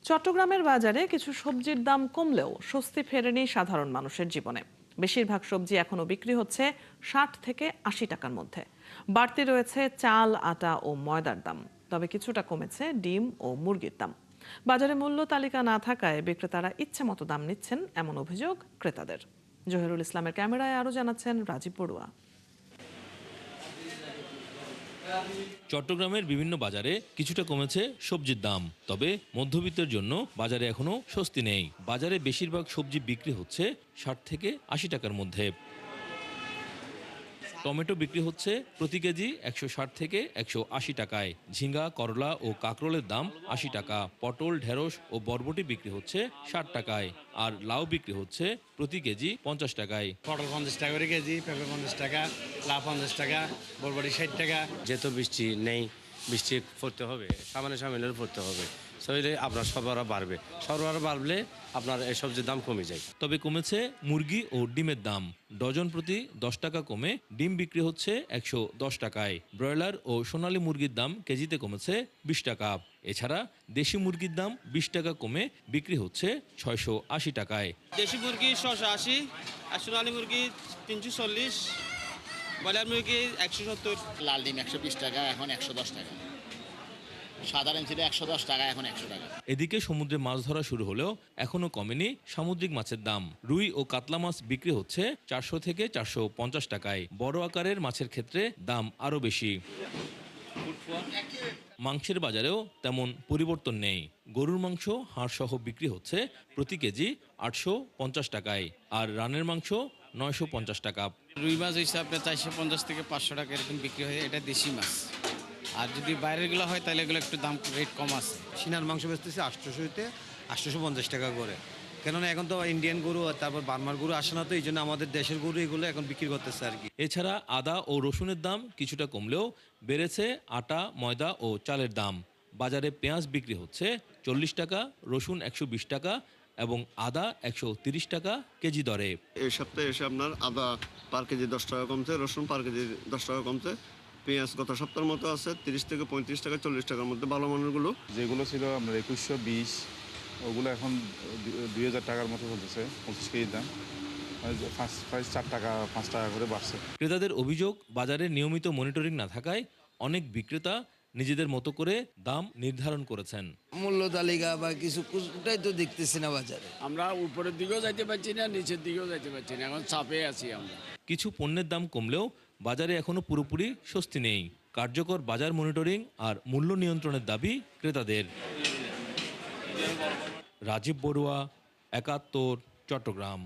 চট্টগ্রামের বাজারে কিছু সবজির দাম কমলেও স্বস্তি ফেরেনি সাধারণ মানুষের জীবনে। বেশিরভাগ সবজি এখনো বিক্রি হচ্ছে ৬০ থেকে ৮০ টাকার মধ্যে। বাড়তি রয়েছে চাল, আটা ও ময়দার দাম। তবে কিছুটা কমেছে ডিম ও মুরগির দাম। বাজারে মূল্য তালিকা না থাকায় বিক্রেতারা ইচ্ছে মতো দাম নিচ্ছেন, এমন অভিযোগ ক্রেতাদের। জহিরুল ইসলামের ক্যামেরায় আরও জানাচ্ছেন রাজীব বড়ুয়া। চট্টগ্রামের বিভিন্ন বাজারে কিছুটা কমেছে সবজির দাম, তবে মধ্যবিত্তের জন্য বাজারে এখনো স্বস্তি নেই। বাজারে বেশিরভাগ সবজি বিক্রি হচ্ছে ৬০ থেকে ৮০ টাকার মধ্যে। টমেটো বিক্রি হচ্ছে প্রতি কেজি ১৬০ থেকে ১৮০ টাকায়। ঝিঙ্গা, করলা ও কাঁকরোলের দাম ৮০ টাকা। পটল, ঢেঁড়স ও বরবটি বিক্রি হচ্ছে ৬০ টাকায়। আর লাউ বিক্রি হচ্ছে প্রতি কেজি ৫০ টাকায়। পটল ৫০ টাকা করে কেজি, পেঁপে ৫০ টাকা, লাউ ৫০ টাকা, বরবটি ৬০ টাকা। যেহেতু বৃষ্টি নেই, বৃষ্টি পড়তে হবে, সামনে পড়তে হবে, শরীরে আপনার সরবরাহ বাড়বে। সরবরাহ বাড়লে আপনার এই সবজির দাম কমে যায়। তবে কমেছে মুরগি ও ডিমের দাম। ডজন প্রতি ১০ টাকা কমে ডিম বিক্রি হচ্ছে ১১০ টাকায়। ব্রয়লার ও সোনালী মুরগির দাম কেজিতে কমেছে ২০ টাকা। এছাড়া দেশি মুরগির দাম ২০ টাকা কমে বিক্রি হচ্ছে ৬৮০ টাকায়। দেশি মুরগি ৬৮০, আর সোনালী মুরগি ৩৪০, ব্রয়লার মুরগি ১৭০। লাল ডিম ১২০ টাকা, এখন ১১০ টাকা। সাধারণ ছিল ১১০ টাকা, এখন ১০০ টাকা। এদিকে সমুদ্রে মাছ ধরা শুরু হলেও এখনো কমেনি সামুদ্রিক মাছের দাম। রুই ও কাতলা মাছ বিক্রি হচ্ছে ৪০০ থেকে ৪৫০ টাকায়। বড় আকারের মাছের ক্ষেত্রে দাম আরও বেশি। মাংসের বাজারেও তেমন পরিবর্তন নেই। গরুর মাংস, হাড়সহ বিক্রি হচ্ছে প্রতি কেজি ৮৫০ টাকায়, আর রানের মাংস ৯৫০ টাকা। রুই মাছ হচ্ছে আপনার ৪৫০ থেকে ৫০০ টাকা এরকম বিক্রি হয়, এটা দেশি মাছ। আর যদি বাইরেরগুলো হয় তাহলে এগুলো একটু দাম রেট কম আছে। সিনার মাংস বেচতেছে ৮০০তে ৮৫০ টাকা করে। কেননা এখন তো ইন্ডিয়ান গরু আর তারপর বার্মার গরু আসে না, তো এই জন্য আমাদের দেশের গরু এগুলো এখন বিক্রি করতেছে আর কি। এছাড়া আদা ও রসুনের দাম কিছুটা কমলেও বেড়েছে আটা, ময়দা ও চালের দাম। বাজারে পেঁয়াজ বিক্রি হচ্ছে ৪০ টাকা, রসুন ১২০ টাকা এবং আদা ১৩০ টাকা কেজি দরে। এই সপ্তাহে এসে আপনার আদা পার কেজি ১০ টাকা কমছে, রসুন পার কেজি ১০ টাকা কমছে। পেঁয়াজ গত সপ্তাহের মতো আছে ৩০ থেকে ৩৫ টাকা, ৪০ টাকার মধ্যে ভালো মানেরগুলো। যেগুলো ছিল আপনার ২১২০, ওগুলো এখন ২০০০ টাকার মতো চলতেছে ২৫ কেজির দাম। প্রায় ৪ টাকা ৫ টাকা করে বাড়ছে। ক্রেতাদের অভিযোগ, বাজারে নিয়মিত মনিটরিং না থাকায় অনেক বিক্রেতা নিজেদের মতো করে দাম নির্ধারণ করেছেন। মূল্য তালিকা বা কিছুটাই তো দেখতেছি না বাজারে। আমরা উপরের দিকেও যাইতে পারছি না, নিচের দিকেও যাইতে পারছি না, এখন চাপে আছি আমরা। কিছু পণ্যের দাম কমলেও বাজারে এখনো পুরোপুরি স্বস্তি নেই। কার্যকর বাজার মনিটরিং আর মূল্য নিয়ন্ত্রণের দাবি ক্রেতাদের। রাজীব বড়ুয়া, ৭১, চট্টগ্রাম।